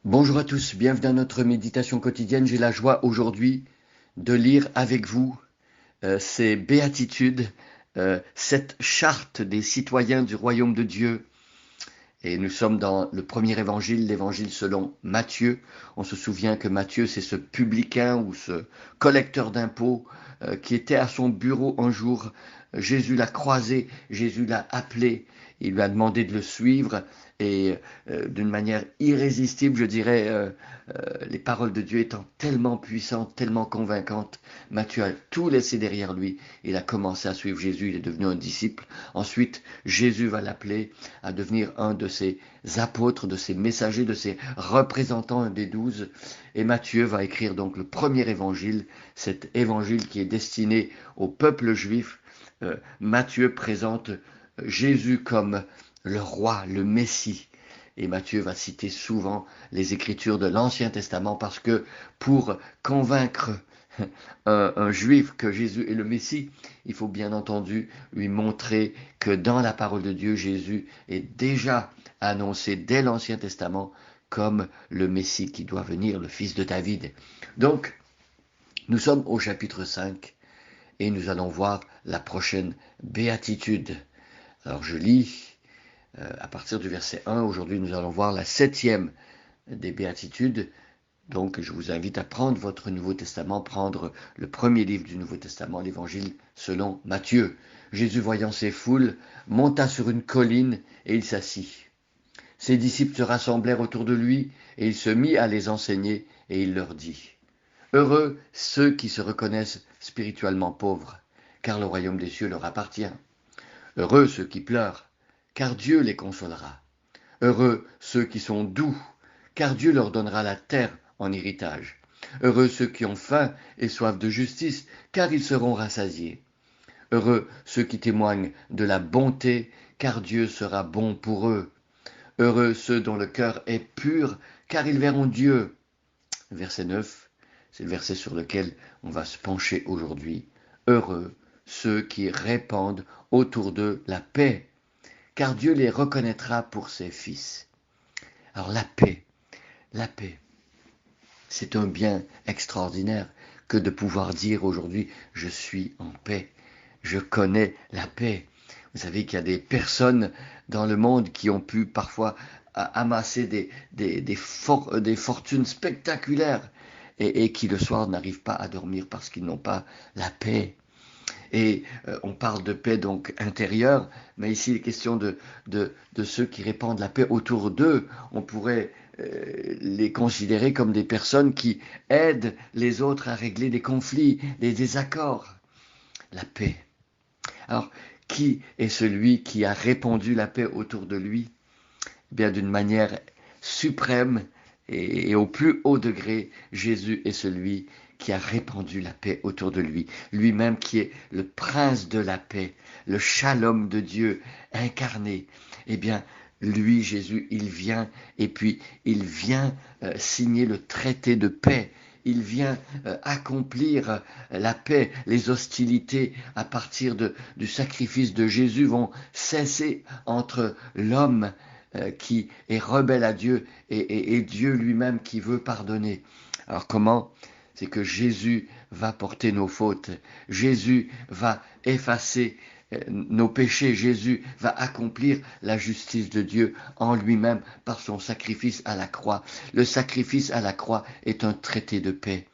Bonjour à tous, bienvenue dans notre méditation quotidienne. J'ai la joie aujourd'hui de lire avec vous ces béatitudes, cette charte des citoyens du royaume de Dieu. Et nous sommes dans le premier évangile, l'évangile selon Matthieu. On se souvient que Matthieu, c'est ce publicain ou ce collecteur d'impôts qui était à son bureau un jour. Jésus l'a croisé, Jésus l'a appelé, il lui a demandé de le suivre et d'une manière irrésistible, je dirais, les paroles de Dieu étant tellement puissantes, tellement convaincantes, Matthieu a tout laissé derrière lui. Il a commencé à suivre Jésus, il est devenu un disciple. Ensuite, Jésus va l'appeler à devenir un de ses apôtres, de ses messagers, de ses représentants, un des 12. Et Matthieu va écrire donc le premier évangile, cet évangile qui est destiné au peuple juif. Matthieu présente Jésus comme le roi, le Messie. Et Matthieu va citer souvent les Écritures de l'Ancien Testament parce que pour convaincre un juif que Jésus est le Messie, il faut bien entendu lui montrer que dans la parole de Dieu, Jésus est déjà annoncé dès l'Ancien Testament comme le Messie qui doit venir, le fils de David. Donc, nous sommes au chapitre 5 et nous allons voir la prochaine béatitude. Alors je lis à partir du verset 1. Aujourd'hui, nous allons voir la septième des béatitudes. Donc, je vous invite à prendre votre Nouveau Testament, prendre le premier livre du Nouveau Testament, l'Évangile selon Matthieu. Jésus, voyant ces foules, monta sur une colline et il s'assit. Ses disciples se rassemblèrent autour de lui et il se mit à les enseigner et il leur dit : Heureux ceux qui se reconnaissent spirituellement pauvres, car le royaume des cieux leur appartient. Heureux ceux qui pleurent, car Dieu les consolera. Heureux ceux qui sont doux, car Dieu leur donnera la terre en héritage. Heureux ceux qui ont faim et soif de justice, car ils seront rassasiés. Heureux ceux qui témoignent de la bonté, car Dieu sera bon pour eux. Heureux ceux dont le cœur est pur, car ils verront Dieu. Verset 9, c'est le verset sur lequel on va se pencher aujourd'hui. Heureux ceux qui répandent autour d'eux la paix, car Dieu les reconnaîtra pour ses fils. Alors la paix, c'est un bien extraordinaire que de pouvoir dire aujourd'hui je suis en paix, je connais la paix. Vous savez qu'il y a des personnes dans le monde qui ont pu parfois amasser des fortunes spectaculaires et qui le soir n'arrivent pas à dormir parce qu'ils n'ont pas la paix. Et on parle de paix donc intérieure, mais ici il est question de ceux qui répandent la paix autour d'eux. On pourrait les considérer comme des personnes qui aident les autres à régler des conflits, des désaccords. La paix. Alors, qui est celui qui a répandu la paix autour de lui? Eh bien, d'une manière suprême et au plus haut degré, Jésus est celui qui a répandu la paix autour de lui, lui-même qui est le prince de la paix, le shalom de Dieu incarné. Eh bien, lui, Jésus, il vient et puis il vient signer le traité de paix. Il vient accomplir la paix. Les hostilités à partir du sacrifice de Jésus vont cesser entre l'homme qui est rebelle à Dieu et Dieu lui-même qui veut pardonner. Alors comment? C'est que Jésus va porter nos fautes, Jésus va effacer nos péchés, Jésus va accomplir la justice de Dieu en lui-même par son sacrifice à la croix. Le sacrifice à la croix est un traité de paix.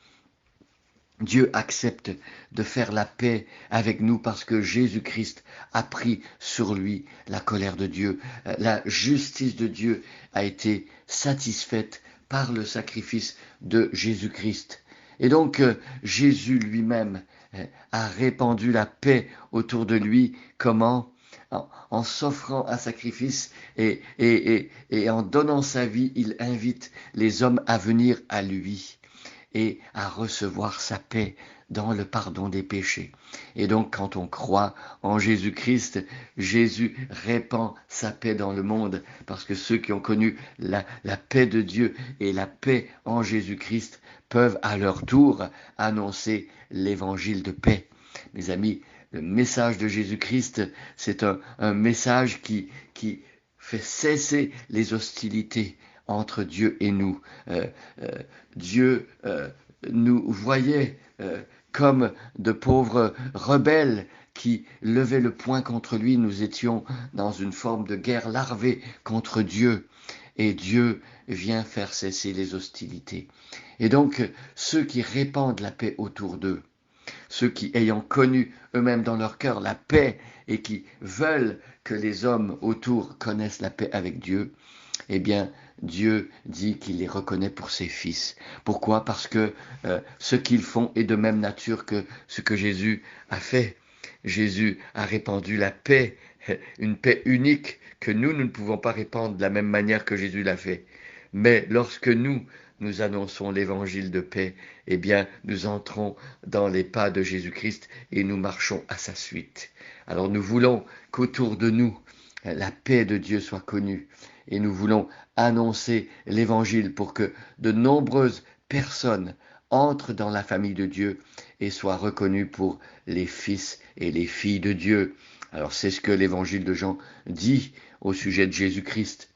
Dieu accepte de faire la paix avec nous parce que Jésus-Christ a pris sur lui la colère de Dieu. La justice de Dieu a été satisfaite par le sacrifice de Jésus-Christ. Et donc Jésus lui-même a répandu la paix autour de lui. Comment? En s'offrant un sacrifice et en donnant sa vie, il invite les hommes à venir à lui et à recevoir sa paix dans le pardon des péchés. Et donc quand on croit en Jésus-Christ, Jésus répand sa paix dans le monde, parce que ceux qui ont connu la paix de Dieu et la paix en Jésus-Christ peuvent à leur tour annoncer l'évangile de paix. Mes amis, le message de Jésus-Christ, c'est un message qui fait cesser les hostilités entre Dieu et nous. Dieu nous voyait comme de pauvres rebelles qui levaient le poing contre lui. Nous étions dans une forme de guerre larvée contre Dieu. Et Dieu vient faire cesser les hostilités. Et donc, ceux qui répandent la paix autour d'eux, ceux qui, ayant connu eux-mêmes dans leur cœur la paix et qui veulent que les hommes autour connaissent la paix avec Dieu, eh bien, Dieu dit qu'il les reconnaît pour ses fils. Pourquoi? Parce que ce qu'ils font est de même nature que ce que Jésus a fait. Jésus a répandu la paix, une paix unique que nous ne pouvons pas répandre de la même manière que Jésus l'a fait. Mais lorsque nous annonçons l'évangile de paix, eh bien, nous entrons dans les pas de Jésus-Christ et nous marchons à sa suite. Alors nous voulons qu'autour de nous, la paix de Dieu soit connue et nous voulons annoncer l'évangile pour que de nombreuses personnes entrent dans la famille de Dieu et soient reconnues pour les fils et les filles de Dieu. Alors c'est ce que l'évangile de Jean dit au sujet de Jésus-Christ.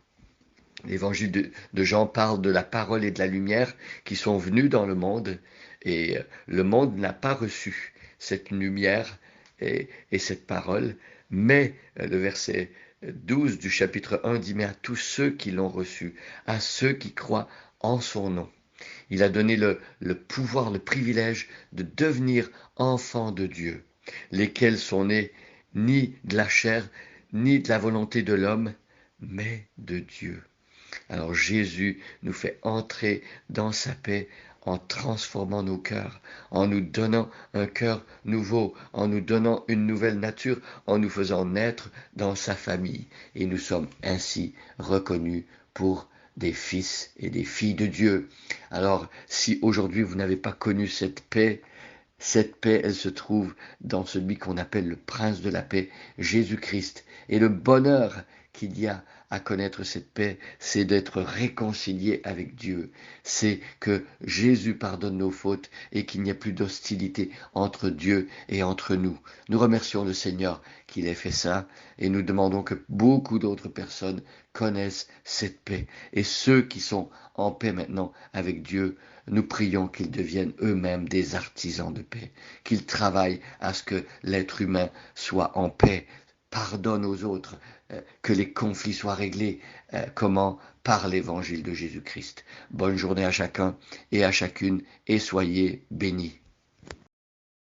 L'évangile de Jean parle de la parole et de la lumière qui sont venus dans le monde et le monde n'a pas reçu cette lumière et cette parole, mais le verset 12 du chapitre 1 dit, mais à tous ceux qui l'ont reçu, à ceux qui croient en son nom. Il a donné le pouvoir, le privilège de devenir enfants de Dieu, lesquels sont nés ni de la chair, ni de la volonté de l'homme, mais de Dieu. Alors Jésus nous fait entrer dans sa paix en transformant nos cœurs, en nous donnant un cœur nouveau, en nous donnant une nouvelle nature, en nous faisant naître dans sa famille. Et nous sommes ainsi reconnus pour des fils et des filles de Dieu. Alors, si aujourd'hui vous n'avez pas connu cette paix, elle se trouve dans celui qu'on appelle le prince de la paix, Jésus-Christ. Et le bonheur qu'il y a à connaître cette paix, c'est d'être réconcilié avec Dieu. C'est que Jésus pardonne nos fautes et qu'il n'y ait plus d'hostilité entre Dieu et entre nous. Nous remercions le Seigneur qu'il ait fait ça et nous demandons que beaucoup d'autres personnes connaissent cette paix. Et ceux qui sont en paix maintenant avec Dieu, nous prions qu'ils deviennent eux-mêmes des artisans de paix, qu'ils travaillent à ce que l'être humain soit en paix, pardonne aux autres, que les conflits soient réglés. Comment? Par l'évangile de Jésus-Christ. Bonne journée à chacun et à chacune et soyez bénis.